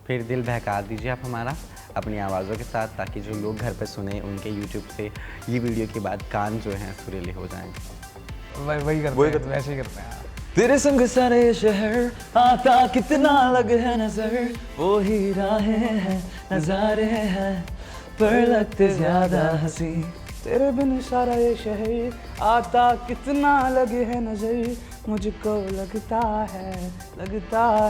फिर दिल बहका दीजिए आप हमारा अपनी आवाज़ों के साथ, ताकि जो लोग घर पे सुने उनके यूट्यूब से ये वीडियो के बाद कान जो हैं सुरीले हो जाएं। वही करते हैं, वैसे ही करते हैं। तेरे संग सारे शहर आता कितना लगे है नजर, वो ही राहें हैं नजारे हैं पर लगते ज्यादा हंसी। तेरे बिन सारा ये शहर आता कितना लगे है नजर, मुझको लगता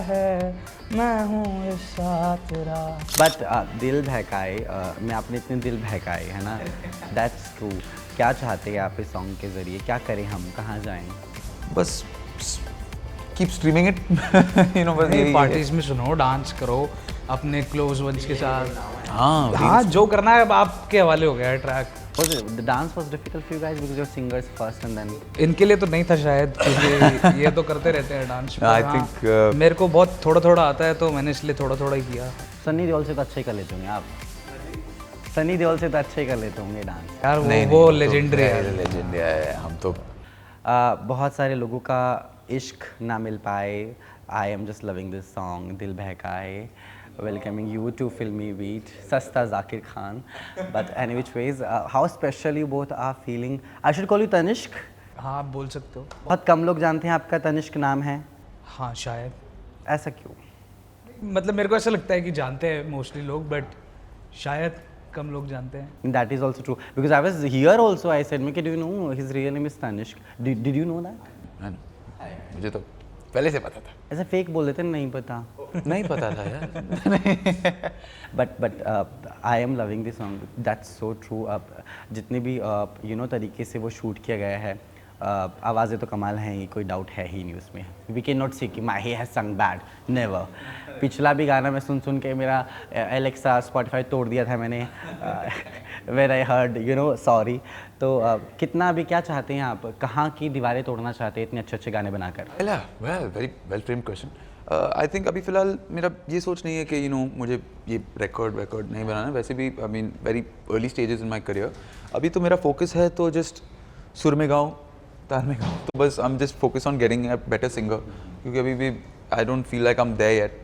है मैं हूँ इस साथ तेरा। बट दिल बहकाए में आपने इतने दिल बहकाए है ना, दैट्स ट्रू। क्या चाहते हैं आप इस सॉन्ग के ज़रिए, क्या करें हम, कहाँ जाएं? बस keep streaming it you know, बस यही पार्टीज में सुनो, डांस करो अपने क्लोज वंस के साथ। हाँ जो करना है अब आपके हवाले हो गया है track. The dance was difficult for you guys because you're singers first and then इनके लिए तो नहीं था शायद, क्योंकि ये तो करते रहते हैं डांस। I think, मेरे को बहुत थोड़ा आता है तो मैंने इसलिए थोड़ा ही किया। सनी देओल से तो अच्छा ही कर लेते होंगे आप। सनी देओल से तो अच्छा ही कर लेते होंगे डांस। यार वो लेजेंडरी है। लेजेंड है हम तो। बहुत सारे लोगों का इश्क ना मिल पाए। आई am just loving this song दिल बहकाए, welcoming you to Filmy Beat, Sasta Zakir Khan. But any which ways, how special you both are feeling. I should call you Tanishq. हाँ आप बोल सकते हो। बहुत कम लोग जानते हैं आपका तनिष्क नाम है, हाँ शायद, ऐसा क्यों? मतलब मेरे को ऐसा लगता है कि जानते हैं मोस्टली लोग, बट शायद कम लोग जानते हैं। That is also true because I was here also. I said, "Miki, do you know his real name is Tanishq? Did you know that?" मुझे तो पहले से पता था। ऐसा फेक बोल देते नहीं पता। नहीं पता था यार। But I am loving this song. That's so true. जितने भी तरीके से वो शूट किया गया है, आवाज़ें तो कमाल हैं ही, कोई डाउट है ही नहीं उसमें। We cannot say कि Mahi has sung bad, never. पिछला भी गाना मैं सुन के मेरा Alexa Spotify तोड़ दिया था मैंने when I heard sorry. तो कितना अभी क्या चाहते हैं आप, कहाँ की दीवारें तोड़ना चाहते हैं इतने अच्छे गाने बनाकर? Very well framed question. I think अभी फ़िलहाल मेरा ये सोच नहीं है कि मुझे ये रिकॉर्ड नहीं बनाना। वैसे भी I mean very early stages in my career. अभी तो मेरा फोकस है तो जस्ट सुर में गाऊँ, तार में गाऊँ। तो बस I am just focus on getting a better singer, क्योंकि अभी भी I don't feel like I am there yet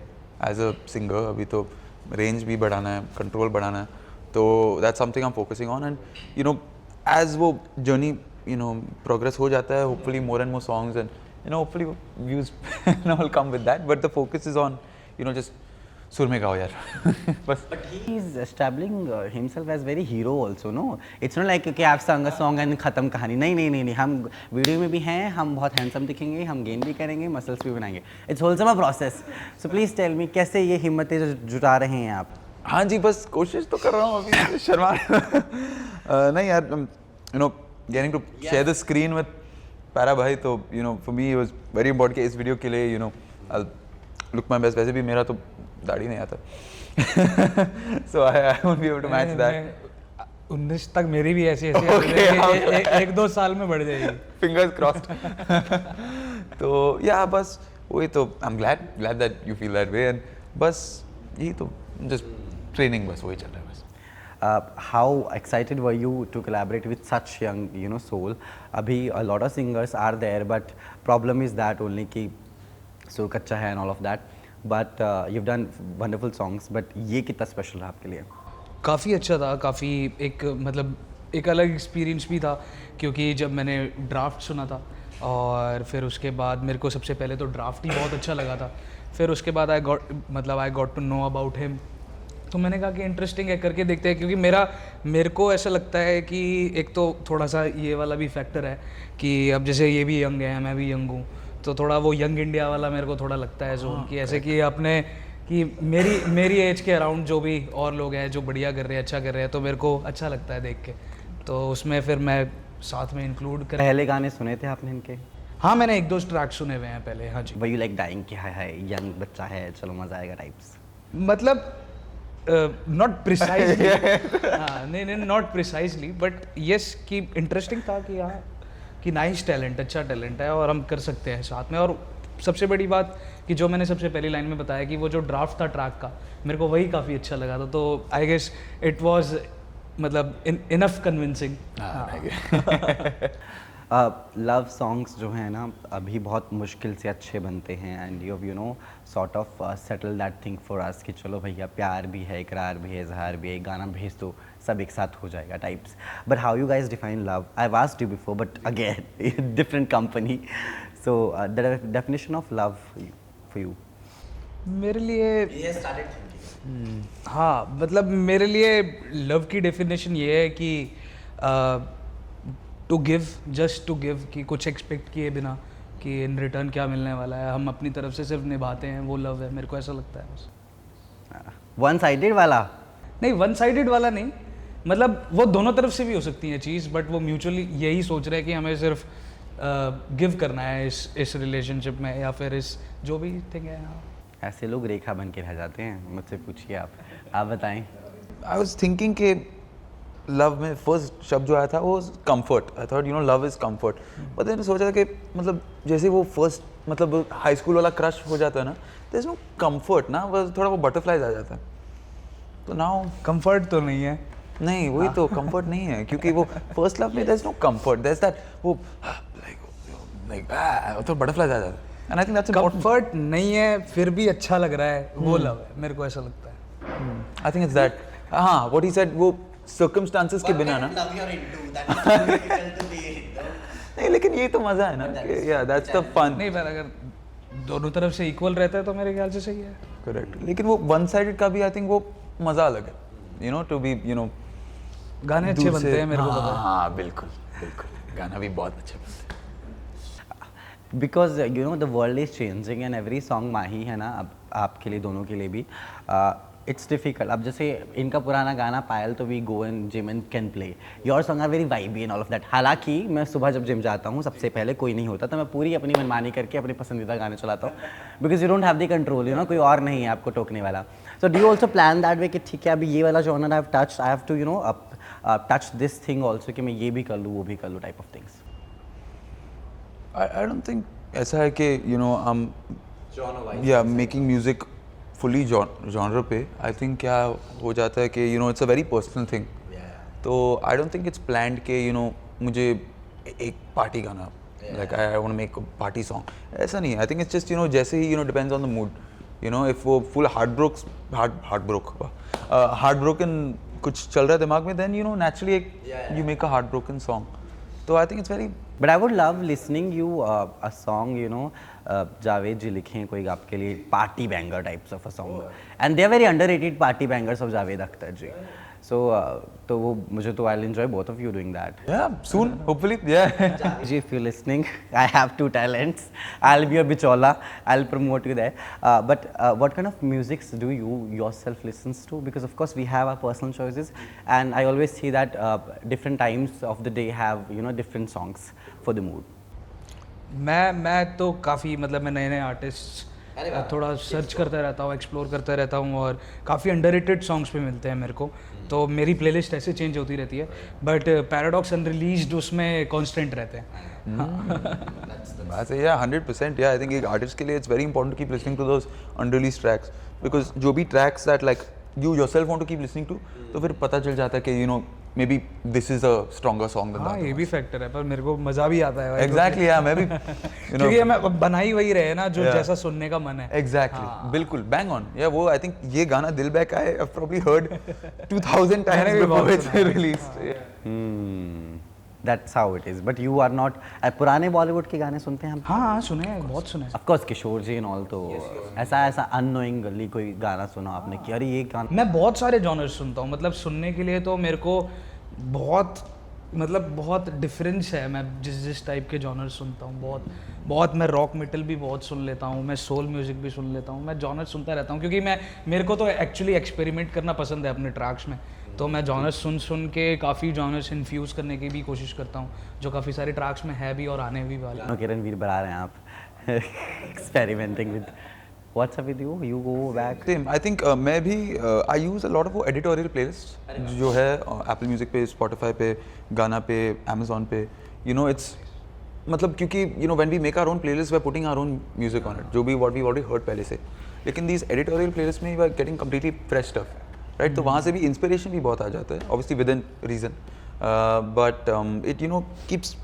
as a singer. अभी तो रेंज भी बढ़ाना है, कंट्रोल बढ़ाना है, तो that's something I am focusing on. And as वो जर्नी प्रोग्रेस हो जाता है, hopefully more and more songs and hopefully views will come with that, but the focus is on just सुर में गाओ यार बस। But he is establishing himself as very hero also, no? It's not like कि आप sang a song and खत्म कहानी। नहीं, हम वीडियो में भी हैं, हम बहुत हैंडसम दिखेंगे, हम गेन भी करेंगे, मसल्स भी बनाएंगे। It's wholesome a process. So please tell me कैसे ये हिम्मतें जुटा रहे हैं आप? हाँ जी, बस कोशिश तो कर रहा हूँ अभी शर्मा नहीं यार, getting to share the screen with para भाई, तो for me it was very important कि इस वीडियो के लिए I'll look my best। वैसे भी मेरा तो दाढ़ी नहीं आता so I won't be able to match that। 19 तक मेरी भी ऐसी एक दो साल में बढ़ जाएगी, fingers crossed तो या बस वही तो I'm glad that you feel that way, and बस यही तो just training, बस वही चल रहा है बस। How excited were you to collaborate with such young soul? अभी a lot of singers are there, but problem is that only कि सुर कच्चा है and all of that, but you've done wonderful songs, but ये कितना special रहा आपके लिए? काफ़ी अच्छा था, काफ़ी एक अलग एक्सपीरियंस भी था, क्योंकि जब मैंने ड्राफ्ट सुना था और फिर उसके बाद मेरे को सबसे पहले तो ड्राफ्ट ही बहुत अच्छा लगा था। फिर उसके बाद I got to know about him, तो मैंने कहा कि इंटरेस्टिंग है, करके देखते हैं। क्योंकि मेरे को ऐसा लगता है कि एक तो थोड़ा सा ये वाला भी फैक्टर है कि अब जैसे ये भी यंग है, मैं भी यंग हूँ, तो थोड़ा वो यंग इंडिया वाला मेरे को थोड़ा लगता है जोन कि ऐसे कि मेरी एज के अराउंड जो भी और लोग हैं जो बढ़िया कर रहे हैं, अच्छा कर रहे हैं, तो मेरे को अच्छा लगता है देख के, तो उसमें फिर मैं साथ में इंक्लूड कर। पहले गाने सुने थे आपने इनके? हाँ, मैंने 1-2 ट्रैक सुने हुए हैं पहले। हाँ जी। Were you like dying कि हाय यंग बच्चा है, चलो मजा आएगा टाइप्स? मतलब नॉट प्रिसाइजली हाँ, नहीं नॉट प्रिसाइजली, बट यस कि इंटरेस्टिंग था कि हाँ कि नाइस टैलेंट, अच्छा टैलेंट है और हम कर सकते हैं साथ में। और सबसे बड़ी बात कि जो मैंने सबसे पहली लाइन में बताया कि वो जो ड्राफ्ट था ट्रैक का, मेरे को वही काफ़ी अच्छा लगा था, तो आई गेस इट वाज मतलब इनफ कन्विंसिंग। लव सॉन्ग्स जो हैं ना अभी बहुत मुश्किल से अच्छे बनते हैं and you know sort of settle that thing for us कि चलो भैया प्यार भी है, इकरार भी है, इजहार भी है, गाना भेज दो सब एक साथ हो जाएगा types. But how you guys define love? I have asked you before but again different company. So the definition of love for you. मेरे लिए हाँ मतलब मेरे लिए लव की डेफिनेशन ये है कि to give, just to give, कि कुछ एक्सपेक्ट किए बिना कि इन रिटर्न क्या मिलने वाला है, हम अपनी तरफ से सिर्फ निभाते हैं, वो लव है. मेरे को ऐसा लगता है बस. वन साइडेड वाला नहीं, वन साइडेड वाला नहीं, मतलब वो दोनों तरफ से भी हो सकती है चीज़, बट वो म्यूचुअली यही सोच रहे हैं कि हमें सिर्फ गिव करना है इस रिलेशनशिप में या फिर इस जो भी थिंग है. हाँ. ऐसे लोग रेखा बन के रह जाते हैं. मुझसे पूछिए आप बताएं. आई वॉज थिंकिंग कि लव में फर्स्ट शब्द जो आया था वो comfort. I thought you know love is comfort. But मैंने सोचा कि मतलब जैसे वो फर्स्ट मतलब हाई स्कूल वाला क्रश हो जाता है ना, देयर इज नो कंफर्ट ना, बस थोड़ा वो बटरफ्लाइज आ जाता है. तो नाउ कंफर्ट तो नहीं है. नहीं वही तो कंफर्ट नहीं है क्योंकि वो फर्स्ट लव में there is no comfort. There is that वो लाइक तो बटरफ्लाइज आ जाता है. And I think that's important. Comfort नहीं है फिर भी अच्छा लग रहा है, वो लव है. मेरे को ऐसा लगता है. I think it's that. हाँ व्हाट ही सेड, वो सर्कमस्टांसेस के बिना ना. नहीं लेकिन ये तो मजा है ना. या दैट्स द फन. नहीं, पर अगर दोनों तरफ से इक्वल रहता है तो मेरे ख्याल से सही है. करेक्ट. लेकिन वो वन साइडेड का भी आई थिंक वो मजा अलग है. You know to be you know गाने अच्छे बनते हैं, मेरे को पता है. हाँ बिल्कुल बिल्कुल, गाना भी बहुत अच्छे बनते हैं. Because you know the world is changing and every song Mahi है ना. अब आपके लिए दोनों के लिए भी इट्स डिफिकल्ट. अब जैसे इनका पुराना गाना पायल तो we go and gym and can play. Your song are very vibey and all of that. हालांकि मैं सुबह जब जिम जाता हूँ सबसे पहले कोई नहीं होता तो मैं पूरी अपनी मनमानी करके अपने पसंदीदा गाने चलाता हूँ because you don't have the control. You know कोई और नहीं है आपको टोकने वाला. So do you also plan that way कि ठीक है अभी ये वाला genre I have touch, I have to you know touch this thing also कि मैं ये भी कर लूँ वो भी कर लूँ type of things. I don't think ऐसा है कि यू नो या मेकिंग म्यूजिक फुली जॉनर पे. आई थिंक क्या हो जाता है कि you know it's a very personal thing. तो I don't think it's planned के यू नो मुझे एक पार्टी गाना like I want to make party song, ऐसा नहीं है. I think it's just you know जैसे ही you know depends on the मूड. यू नो इफ वो फुल हार्ट ब्रोकन कुछ चल रहा है दिमाग में, then you know naturally you make a heart broken song. तो I think it's very. But I would love listening you a song you know Javed ji लिखे हैं कोई आपके लिए party banger types of a song and they are very underrated party bangers of Javed Akhtar ji. So तो वो मुझे तो I will enjoy both of you doing that. Yeah, soon, hopefully. Yeah. Ji, if you're listening, I have 2 talents. I'll be a bichola. I'll promote you there. But what kind of musics do you yourself listens to? Because of course we have our personal choices, and I always see that different times of the day have you know different songs for the mood. मैं तो काफ़ी मतलब मैं नए artist थोड़ा search करता रहता हूँ, एक्सप्लोर करता रहता हूँ और काफ़ी अंडररेटेड सॉन्ग्स पे मिलते हैं मेरे को. तो मेरी प्लेलिस्ट ऐसे चेंज होती रहती है. बट पैराडॉक्स अनरिलीज्ड उसमें कांस्टेंट रहते हैं. बात है या 100%. या आई थिंक एक आर्टिस्ट के लिए it's very important to keep listening to those unreleased tracks because जो भी tracks that like you yourself want to keep listening to, तो फिर पता चल जाता है कि you know maybe this is a stronger song than हाँ, दैट. ये भी फैक्टर है, पर मेरे को मज़ा भी आता है. एग्जैक्टली. या मैं भी क्योंकि मैं बनाई वही रहे ना जो जैसा सुनने का मन है. एग्जैक्टली बिल्कुल बैंग ऑन. या वो आई थिंक ये गाना दिल back I have probably heard 2000 times before it's released. That's how it is. But you are not. पुराने बॉलीवुड के गाने सुनते हैं हम. हाँ सुने हैं, बहुत सुने. Of course Kishore ji and all. तो ऐसा अननोइंगली कोई गाना सुना आपने कि अरे ये गाना. मैं बहुत सारे जॉनर्स सुनता हूँ. मतलब सुनने के लिए तो मेरे को बहुत डिफरेंस है. मैं जिस टाइप के जॉनर सुनता हूँ बहुत मैं रॉक मेटल भी बहुत सुन लेता हूँ, मैं सोल म्यूज़िक भी सुन लेता हूँ. मैं जॉनर सुनता रहता हूँ क्योंकि मेरे को तो एक्चुअली एक्सपेरिमेंट करना पसंद है अपने ट्रैक्स में. तो मैं जॉनर्स सुन के काफ़ी जॉनर्स इन्फ्यूज़ करने की भी कोशिश करता हूँ जो काफ़ी सारे ट्रैक्स में है भी और आने भी वाले. ओके रणवीर बरा रहे हैं आप experimenting with. What's up with you? You go back. Same. I think मैं भी I use a lot of वो editorial playlists जो है Apple Music पे, Spotify पे, गाना पे, Amazon पे. You know it's मतलब क्योंकि you know when we make our own playlist we're putting our own music on it. जो भी what we already heard पहले से. लेकिन these editorial playlists में we are getting completely fresh stuff. Right? तो वहाँ से भी inspiration भी बहुत आ जाता है. Obviously within reason. But it you know keeps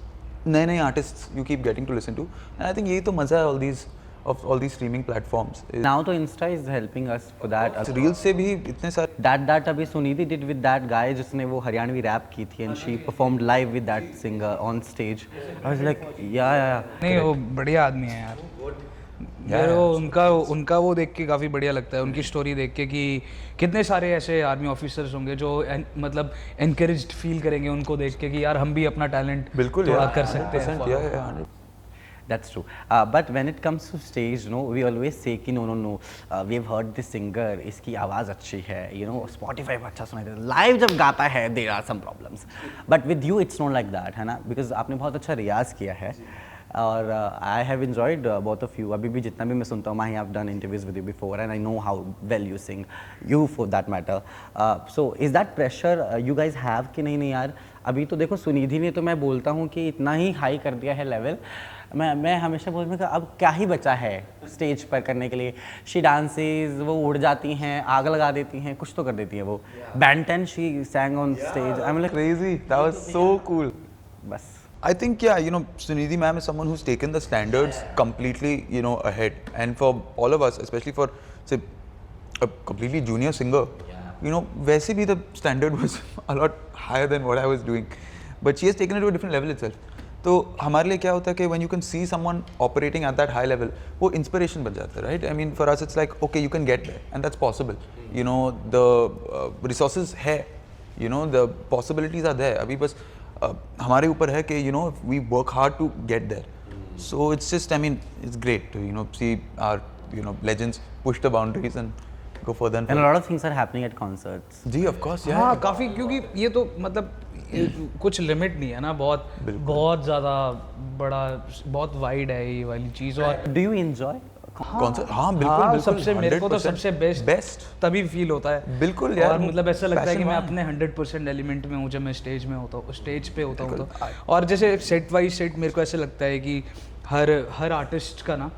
नए artist you keep getting to listen to, and I think यही तो मज़ा है all these streaming platforms. Now तो Insta is helping us for that. Reels से भी इतने सारे That अभी Sunidhi did with that guy जिसने वो हरियाणवी रैप की थी and she performed live with that singer on stage. I was like yeah. नहीं वो बढ़िया आदमी है यार. मेरे को उनका वो देख के काफ़ी बढ़िया लगता है, उनकी स्टोरी देख के कि कितने सारे ऐसे आर्मी ऑफिसर्स होंगे जो मतलब एनकरेज्ड फील करेंगे उनको देख के कि यार हम भी अपना टैलेंट बिल्कुल थोड़ा कर सकते हैं. That's true. But when it comes to stage, we always say कि no, we've heard this singer, इसकी आवाज़ अच्छी है, Spotify पे अच्छा सुनाई देता है. Live जब गाता है, there are some problems. But with you, it's not like that, है ना? Because आपने बहुत अच्छा रियाज किया है. और I have enjoyed both of you. अभी भी जितना भी मैं सुनता हूँ, I have done interviews with you before, and I know how well you sing. You, for that matter. So is that pressure you guys have कि नहीं यार? अभी तो देखो सुनिधि ने तो मैं बोलता हूँ कि इतना ही हाई कर दिया है लेवल. मैं हमेशा बोलता हूँ कि अब क्या ही बचा है स्टेज पर करने के लिए. शी डांसेस, वो उड़ जाती हैं, आग लगा देती हैं, कुछ तो कर देती हैं वो. Ben 10 she sang on stage. I'm like crazy. That was so cool. बस. I think Sunidhi ma'am is someone who's taken the standards completely ahead, and for all of us, especially for say a completely junior singer, वैसे भी the standard was a lot higher than what I was doing, but she has taken it to a different level itself. तो हमारे लिए क्या होता है कि when you can see someone operating at that high level, वो inspiration बन जाता है, right? I mean for us it's like okay you can get there and that's possible. The resources है, the possibilities are there. अभी बस हमारे ऊपर है कि we work hard to get there. So it's just, I mean, it's great to see our legends push the boundaries and go further and a further. lot of things are happening at concerts. Ji of course, yeah. हाँ काफ़ी, क्योंकि ये तो मतलब कुछ limit नहीं है ना, बहुत ज़्यादा बड़ा, बहुत वाइड है ये वाली चीज़. और Do you enjoy? कॉन्सर्ट, हाँ बिल्कुल, सबसे मेरे को तो सबसे बेस्ट तभी फील होता है. बिल्कुल यार. और मतलब ऐसा लगता है कि मैं अपने 100% एलिमेंट में हूँ जब मैं स्टेज पे होता हूँ तो. और जैसे सेट वाइज सेट मेरे को ऐसा लगता है कि हर आर्टिस्ट का ना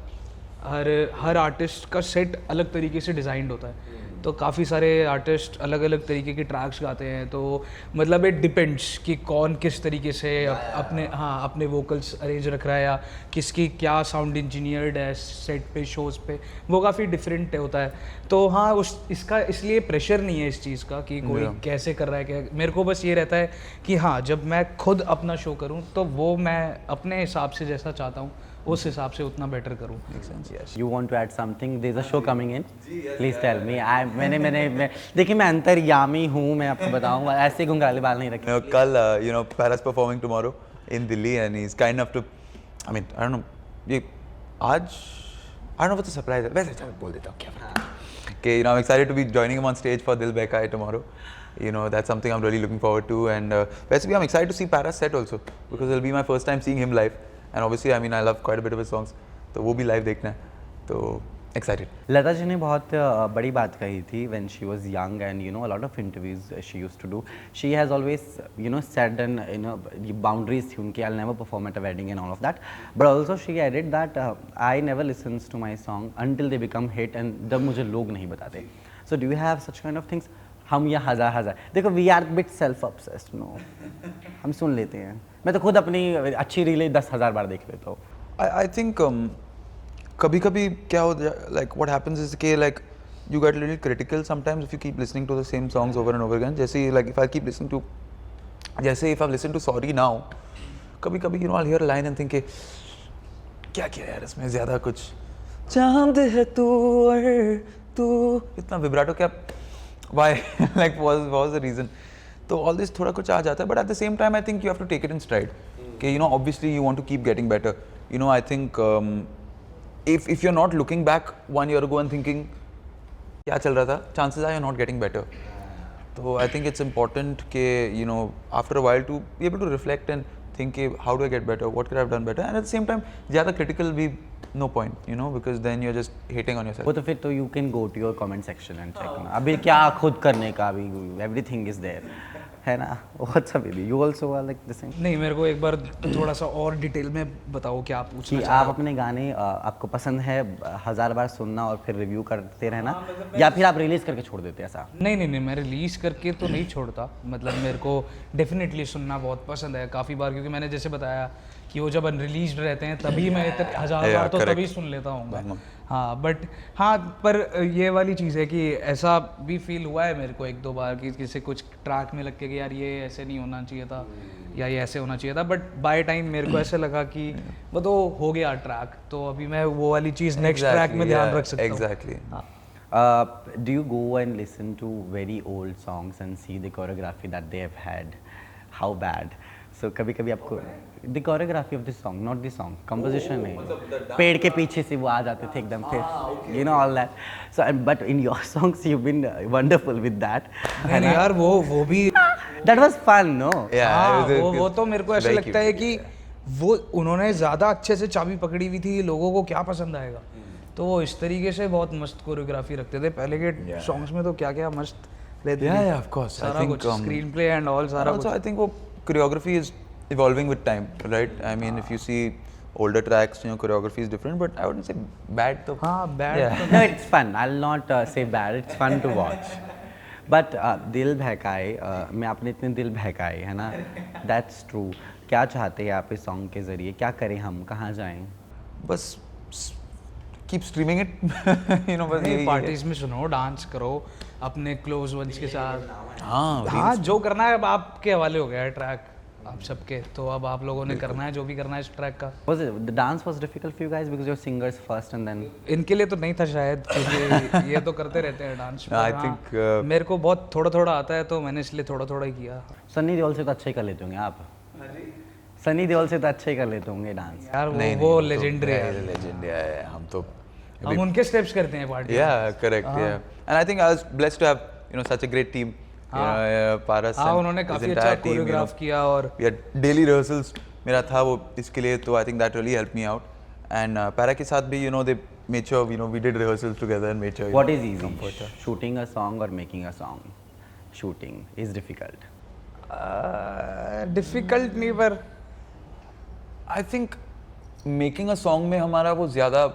हर आर्टिस्ट का सेट अलग तरीके से डिज़ाइंड होता है. तो काफ़ी सारे आर्टिस्ट अलग अलग तरीके के ट्रैक्स गाते हैं, तो मतलब इट डिपेंड्स कि कौन किस तरीके से अपने वोकल्स अरेंज रख रहा है या किसकी क्या साउंड इंजीनियर्ड है सेट पे शोज़ पे, वो काफ़ी डिफरेंट होता है. तो हाँ इसका इसलिए प्रेशर नहीं है इस चीज़ का कि कोई कैसे कर रहा है क्या. मेरे को बस ये रहता है कि हाँ जब मैं खुद अपना शो करूँ तो वो मैं अपने हिसाब से जैसा चाहता हूँ उस हिसाब से उतना बेटर करूँ. You want to add something? There's a show coming in. Please tell me. मैं देखिए मैं अंतर्यामी हूँ, मैं आपको बताऊँ, ऐसे घुंघराले बाल नहीं रखे. कल Paras performing tomorrow in Delhi and he's kind enough to, I mean I don't know, ये आज I don't know what's the surprise है, वैसे चलो बोल देता हूँ क्या कि I'm excited to be joining him on stage for Dil Behka Hai tomorrow. That's something I'm really looking forward to, and वैसे I'm excited to see Paras set also because it'll be my first time seeing him live. And obviously, I mean, I love quite a bit of his songs. तो वो भी live देखना है, तो excited. Lata ji ने बहुत बड़ी बात कही थी when she was young, and a lot of interviews she used to do. She has always said and boundaries थी उनकी. I'll never perform at a wedding and all of that. But also she added that I never listens to my song until they become hit, and जब मुझे लोग नहीं बताते. So do you have such kind of things? हम या हजार देखो we are bit self obsessed, हम सुन लेते हैं. मैं तो खुद अपनी अच्छी रीलें 10,000 बार देख लेता हूँ. I think कभी-कभी क्या होता है, like what happens is कि like you get a little critical sometimes if you keep listening to the same songs over and over again. जैसे like if I keep listening to, जैसे if I've listened to Sorry Now, कभी-कभी I'll hear a line and think कि क्या किया यार इसमें, ज़्यादा कुछ चांद है तू और तू, इतना विब्राटो क्या, why like what was the reason? तो all this थोड़ा कुछ आ जाता है, but at the same time I think you have to take it in stride. कि obviously you want to keep getting better. I think if you're not looking back 1 year ago and thinking क्या चल रहा था, chances are you're not getting better. So I think it's important कि after a while to be able to reflect and think how do I get better, what could I have done better, and at the same time ज़्यादा critical भी no point, because then you're just hating on yourself. वो तो फिर तो you can go to your comment section and check. अभी क्या खुद करने का, अभी everything is there, है ना. What's up baby? You also are like the same? नहीं, मेरे को एक बार थोड़ा सा और डिटेल में बताओ क्या पूछना कि आप अपने गाने आपको पसंद है 1000 बार सुनना और फिर रिव्यू करते रहना, या फिर आप रिलीज करके छोड़ देते हैं ऐसा? नहीं, मैं रिलीज़ करके तो नहीं छोड़ता. मतलब मेरे को डेफिनेटली सुनना बहुत पसंद है काफ़ी बार, क्योंकि मैंने जैसे बताया कि वो जब अनरिलीज्ड रहते हैं तभी मैं इतने हज़ार Yeah, बार तो correct. तभी सुन लेता हूँ। हाँ बट हाँ, पर ये वाली चीज़ है कि ऐसा भी फील हुआ है मेरे को एक दो बार कि किसी कुछ ट्रैक में लग के कि यार ये ऐसे नहीं होना चाहिए था या ये ऐसे होना चाहिए था, बट बाय टाइम मेरे को ऐसे लगा कि वो तो हो गया ट्रैक, तो अभी मैं वो वाली चीज़ नेक्स्ट ट्रैक में ध्यान रख सकता हूँ। Exactly Do you go and listen to very old songs and see the choreography that they have had? How bad? So कभी कभी आपको the choreography of the song, not the song, composition नहीं, पेड़ के पीछे से वो आ जाते थे एकदम फिर, you know all that. So but in your songs you've been wonderful with that. नहीं यार वो भी That was fun, no? हाँ, वो तो मेरे को ऐसे लगता है कि वो उन्होंने ज़्यादा अच्छे से चाबी पकड़ी हुई थी, लोगों को क्या पसंद आएगा, तो वो इस तरीके से बहुत मस्त कोरियोग्राफी रखते थे। पहले के सॉन्ग्स में तो क्या क्या मस्त रहती थी, yeah, of course. I सारा think, कुछ स्क्रीन प्ले एंड ऑल सारा also कुछ। I think वो choreography is evolving with time, right? I mean, if you see older tracks, you know, choreography is different, but I wouldn't say bad though. हाँ bad Yeah. No, it's fun. I'll not say bad. It's fun to watch. But दिल बहकाए, मैं आपने इतने दिल बहकाए है ना, that's true. क्या चाहते हैं आप इस सॉन्ग के ज़रिए, क्या करें हम, कहाँ जाएं? बस keep streaming it. You know, बस यही पार्टीज में सुनो, डांस करो अपने क्लोज वंस के साथ। हाँ हाँ जो करना है अब आपके हवाले हो गया है ट्रैक आप सबके, तो अब आप लोगों ने करना है जो भी करना है इस ट्रैक का। Was it the dance was difficult for you guys because you're singers first and then इनके लिए तो नहीं था शायद, क्योंकि ये तो करते रहते हैं डांस। I think, मेरे को बहुत थोड़ा थोड़ा आता है, तो मैंने इसलिए थोड़ा थोड़ा ही किया। सनी देओल से तो अच्छा ही कर लेते होंगे आप? सनी देओल से तो अच्छा ही कर लेते होंगे डांस। यार वो लेजेंडरी है, लेजेंड है। हम तो हम उनके स्टेप्स करते हैं party. yeah, correct, yeah. And I think I was blessed to have, you know, such a great team. You know, Paras हाँ and उन्होंने his काफी entire अच्छा team, you know. कोरियोग्राफ किया, और We had daily rehearsals मेरा था वो इसके लिए, तो I think that really helped me out. And Para के साथ भी, you know, they made sure, you know, we did rehearsals together and made sure. What is easy? Shooting a song or making a song? Shooting is difficult. Difficult नहीं, पर I think making a song में हमारा वो ज़्यादा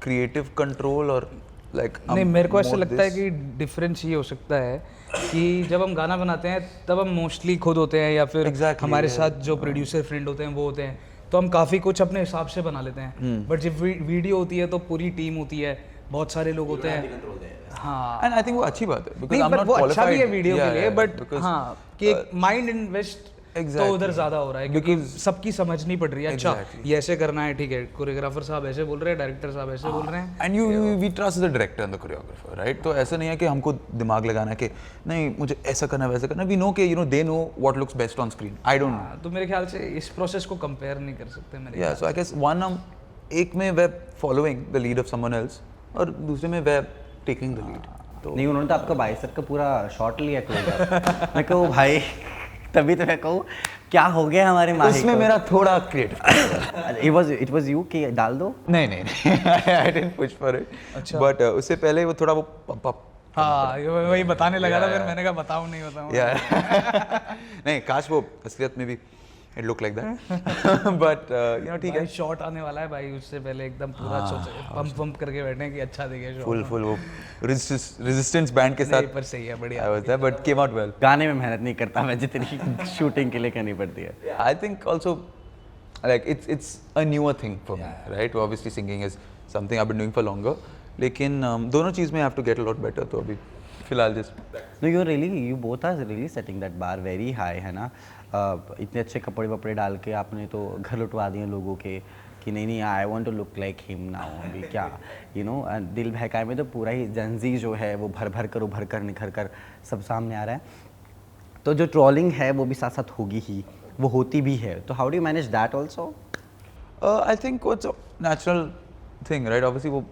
creative control और like नहीं, मेरे को ऐसा लगता है कि डिफरेंस ये हो सकता है कि जब हम गाना बनाते हैं तब हम मोस्टली खुद होते हैं, या फिर Exactly, हमारे साथ जो प्रोड्यूसर फ्रेंड होते हैं वो होते हैं, तो हम काफ़ी कुछ अपने हिसाब से बना लेते हैं। बट जब वीडियो होती है तो पूरी टीम होती है, बहुत सारे लोग होते हैं। हाँ and I think वो अच्छी बात है because नहीं, I'm but not वो अच्छा भी है qualified. वीडियो Yeah, के लिए, yeah, बट because, हाँ कि एक माइंड इन्वेस्ट तो Exactly. उधर ज़्यादा हो रहा है, क्योंकि सबकी समझ नहीं पड़ रही है। अच्छा Exactly. ये ऐसे करना है, ठीक है, कोरियोग्राफर साहब ऐसे बोल रहे हैं, डायरेक्टर साहब ऐसे बोल रहे हैं। And we trust the director and the choreographer, right? तो ऐसा नहीं है कि हमको दिमाग लगाना है कि नहीं मुझे ऐसा करना है वैसा करना है. We know कि you know they know what looks best on screen. I don't know. तो मेरे ख्याल से इस प्रोसेस को कंपेयर नहीं कर सकते मेरे Yeah, so I guess one हम एक में we're following the lead of someone else और दूसरे में we're taking the lead. तो नहीं, उन्होंने तो आपका बाइसेप का पूरा शॉट लिया क्लोज। मैं कहूँ भाई, तभी तो मैं कहूँ क्या हो गया हमारे माही उसमें को? मेरा थोड़ा creative. it was you कि डाल दो। नहीं I didn't push for it. अच्छा. But उससे पहले वो थोड़ा वो pump up. हाँ ये वही बताने लगा था, फिर मैंने कहा बताऊँ नहीं बताऊँ। Yeah. नहीं काश वो असलियत में भी it looked like that. But you know ठीक है. शॉट आने वाला है भाई, उससे पहले एकदम पूरा पंप करके बैठे कि अच्छा दिखे शॉट। Full वो resistance band के नहीं साथ पर सही है, बढ़िया। I was there but came out well. गाने में मेहनत नहीं करता मैं जितनी शूटिंग के लिए करनी पड़ती है। I think also like it's a newer thing for me, right? Obviously singing is something I've been doing for longer. लेकिन दोनों चीज़ में I have to get a lot better. तो अभी फिलहाल just No, you both are really setting that bar very high है ना। इतने अच्छे कपड़े वपड़े डाल के आपने तो घर लुटवा दिए लोगों के कि नहीं I want to look like him now. अभी क्या यू नो दिल बहकाए में तो पूरा ही जेंजी जो है वो भर कर निखर कर सब सामने आ रहा है। तो जो ट्रोलिंग है वो भी साथ साथ होगी ही, वो होती भी है। तो how do you manage that also? I think what's a natural thing, right? Obviously वो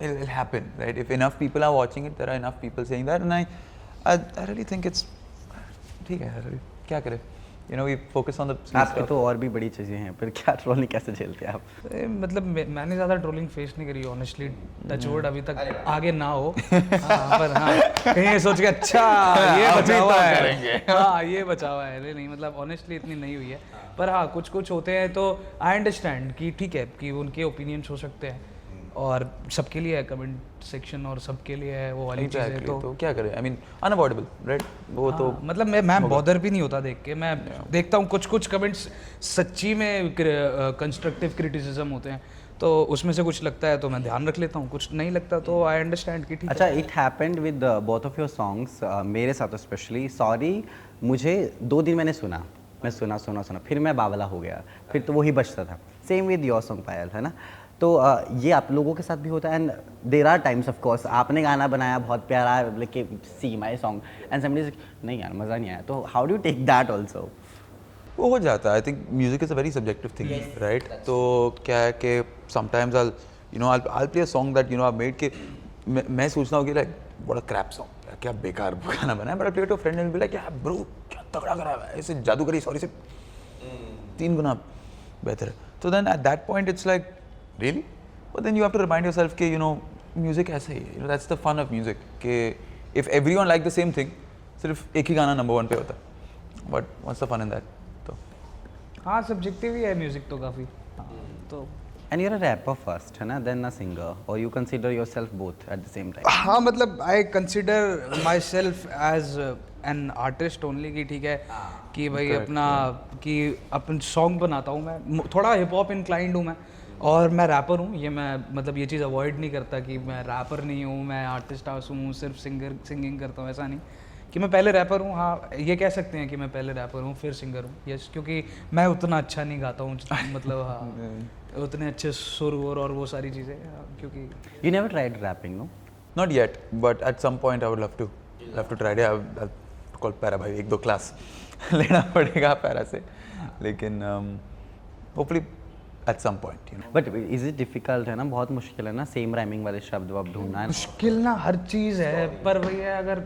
it'll happen, right? If enough people are watching it, there are enough people saying that, and I really think it's ठीक है, क्या करें? You know, we focus on the आपके तो और भी बड़ी चीज़ें हैं, फिर क्या ट्रोलिंग कैसे झेलते हैं आप? मतलब मैंने ज़्यादा ट्रोलिंग फेस नहीं करी ऑनेस्टली, टच वुड अभी तक आगे ना हो। हाँ, पर हाँ कहीं ये सोच के अच्छा ये बचा हुआ है, हाँ ये बचा हुआ है, नहीं मतलब ऑनेस्टली इतनी नहीं हुई है। पर हाँ कुछ होते हैं तो आई अंडरस्टैंड कि ठीक है कि उनके ओपिनियंस हो सकते हैं, और सबके लिए है कमेंट सेक्शन और सबके लिए है वो वाली चीज़ें। Exactly, तो क्या करें, आई मीन अनअवॉइडेबल, राइट? वो तो मतलब मैं बॉदर भी नहीं होता देख के। मैं देखता हूँ कुछ कमेंट्स सच्ची में कंस्ट्रक्टिव क्रिटिसिज्म होते हैं, तो उसमें से कुछ लगता है तो मैं ध्यान रख लेता हूँ, कुछ नहीं लगता तो आई अंडरस्टैंड कि ठीक है। अच्छा, it happened with both of your songs, मेरे साथ स्पेशली। सॉरी, मुझे 2 दिन मैंने सुना, मैं सुना फिर मैं बावला हो गया, फिर तो वही बचता था। सेम विद योर सॉन्ग पायल, है ना? तो ये आप लोगों के साथ भी होता है। And there are times of course आपने गाना बनाया बहुत प्यारा, like see my song, and somebody नहीं यार मज़ा नहीं आया, तो how do take that also? वो हो जाता है। I think music is a very subjective thing, right? तो क्या है कि sometimes I'll play a song that I've made कि मैं सोचता हूँ कि लाइक बड़ा क्रैप सॉन्ग, क्या बेकार गाना बना है, but I play to friend and be like यार ब्रो क्या तगड़ा करा है, ऐसे जादूगरी सॉरी से 3 गुना बेहतर है। तो then at that point it's like really, but then you have to remind yourself कि म्यूजिक ऐसे ही है, that's the fun of music कि if everyone like the same thing, सिर्फ एक ही गाना नंबर 1 पे होता है, but what's the fun in that? तो हाँ, सब्जेक्टिव ही है म्यूजिक तो काफ़ी। तो and you're a rapper first, है ना, देन अ सिंगर, और you consider yourself both at the same time? हाँ, मतलब I consider myself as an artist only, कि ठीक है कि भाई अपना कि अपन सॉन्ग बनाता हूँ मैं, थोड़ा हिप हॉप इंक्लाइंड हूँ मैं, और मैं रैपर हूँ। ये मैं मतलब ये चीज़ अवॉइड नहीं करता कि मैं रैपर नहीं हूँ, मैं आर्टिस्ट हूँ, सिर्फ सिंगिंग करता हूँ, ऐसा नहीं कि मैं पहले रैपर हूँ। हाँ, ये कह सकते हैं कि मैं पहले रैपर हूँ फिर सिंगर हूँ, यस, क्योंकि मैं उतना अच्छा नहीं गाता हूँ मतलब हाँ, उतने अच्छे सुर वुर और वो सारी चीज़ें, क्योंकि You never tried rapping, no? Not yet, but at some point I would love to try it. I'll call para भाई 1-2 क्लास लेना पड़ेगा पैरा से, लेकिन hopefully at some point, But is it difficult, है ना? बहुत मुश्किल है ना सेम राइमिंग वाले शब्द अब ढूंढना है। मुश्किल ना हर चीज़ है, पर भैया अगर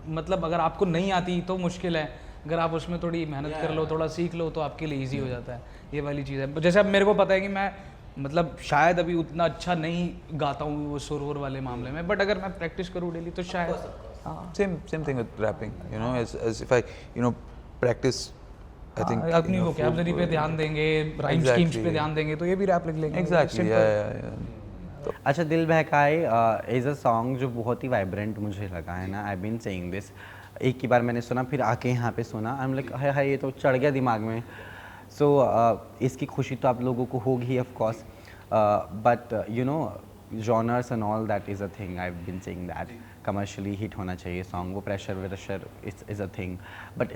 मतलब अगर आपको नहीं आती तो मुश्किल है, अगर आप उसमें थोड़ी मेहनत कर लो, थोड़ा सीख लो तो आपके लिए इजी हो जाता है, ये वाली चीज़ है। जैसे अब मेरे को पता है कि मैं मतलब शायद अभी उतना अच्छा नहीं गाता हूँ वो सुर वुर वाले मामले में, बट अगर मैं प्रैक्टिस करूँ डेली तो शायद हाँ। same thing with rapping, as if I practice, I think अपनी वोकैबुलरी पे ध्यान देंगे, राइम स्कीम्स पे ध्यान देंगे तो ये भी रैप लिख लेंगे। exactly, Simple। yeah. अच्छा, दिल बहकाए इज़ अ सॉन्ग जो बहुत ही वाइब्रेंट मुझे लगा, है ना? आई बीन सेइंग दिस, एक ही बार मैंने सुना, फिर आके यहाँ पे सुना, आई एम लाइक हाय ये तो चढ़ गया दिमाग में। सो इसकी खुशी तो आप लोगों को होगी of course, but genres and all that is a thing, I been saying that commercially hit होना चाहिए सॉन्ग, वो pressure is a thing, but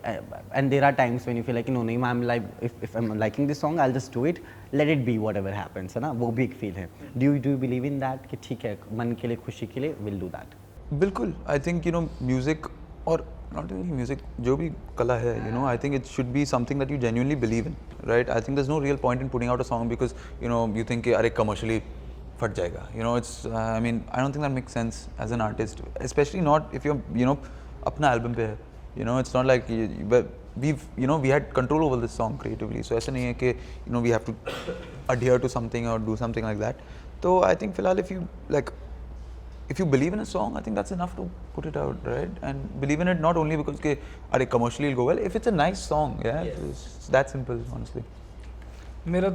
and there are times when you feel like no नहीं, I am like if I am liking this song I will just do it, let it be whatever happens, है ना? वो भी एक feel है। Do you believe in that कि ठीक है मन के लिए खुशी के लिए विल डू दैट? बिल्कुल, आई थिंक म्यूजिक और नॉट ओनली म्यूजिक, जो भी कला है, I think it should be something that you genuinely believe in, right? I think there is no real point in putting out a song because you think कि अरे commercially फट जाएगा, it's I mean I don't think that makes sense as an artist, specially not if you अपना album पे है, it's not like we had control over this song creatively, so ऐसा नहीं है कि we have to adhere to something or do something like that. So I think फिलहाल if you believe in a song, I think that's enough to put it out, right? And believe in it not only because के अरे commercially it'll go well, if it's a nice song, yeah, it's that simple, honestly. मेरा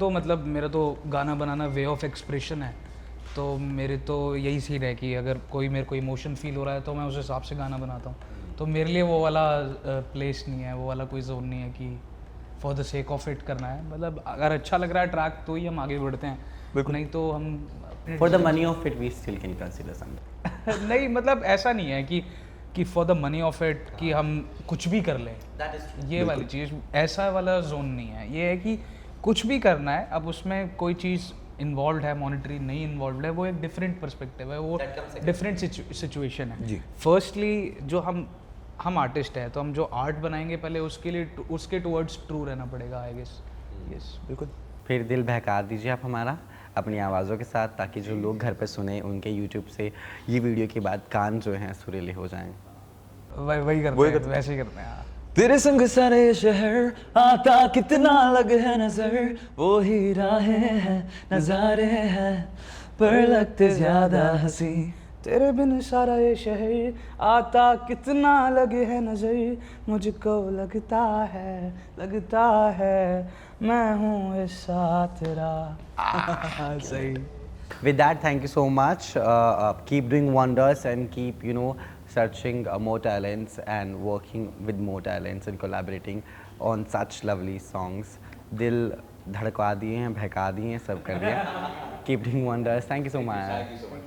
तो गाना बनाना way of expression है, तो मेरे तो यही सीन है कि अगर मेरे को इमोशन फील हो रहा है तो मैं उस हिसाब से गाना बनाता हूँ। तो मेरे लिए वो वाला प्लेस नहीं है, वो वाला कोई जोन नहीं है कि for the sake of it करना है। मतलब अगर अच्छा लग रहा है ट्रैक तो ही हम आगे बढ़ते हैं, नहीं तो हम for the money of it we still can consider something. नहीं, मतलब ऐसा नहीं है कि for the money of it कि हम कुछ भी कर लें, ये वाली चीज़, ऐसा वाला जोन नहीं है। ये है कि कुछ भी करना है, अब उसमें कोई चीज़ इन्वॉल्व है, मॉनिटरी नहीं इन्वॉल्व है, वो एक डिफरेंट पर्सपेक्टिव है, वो डिफरेंट सिचुएशन है। फर्स्टली जो हम आर्टिस्ट हैं तो हम जो आर्ट बनाएंगे पहले उसके टुवर्ड्स ट्रू रहना पड़ेगा, आई गेस। यस, बिल्कुल। फिर दिल बहका दीजिए आप हमारा अपनी आवाज़ों के साथ, ताकि जो लोग घर पे सुने उनके यूट्यूब से ये वीडियो के बाद कान जो हैं सुरीले हो जाएं। वही करते हैं, वैसे ही करते हैं। तेरे संग सारे शहर आता कितना लगे है नजर, वो ही राहें हैं नजारे हैं पर लगते ज्यादा हंसी, तेरे बिन सारा ये शहर आता कितना लगे है नजर, मुझको लगता है मैं हूँ इस साथ तेरा। सही। With that, thank you so much. Keep doing wonders and keep, searching more talents and working with more talents and collaborating on such lovely songs. दिल धड़का दिए हैं, बहका दिए हैं, सब कर दिया. Keep doing wonders. Thank you so much.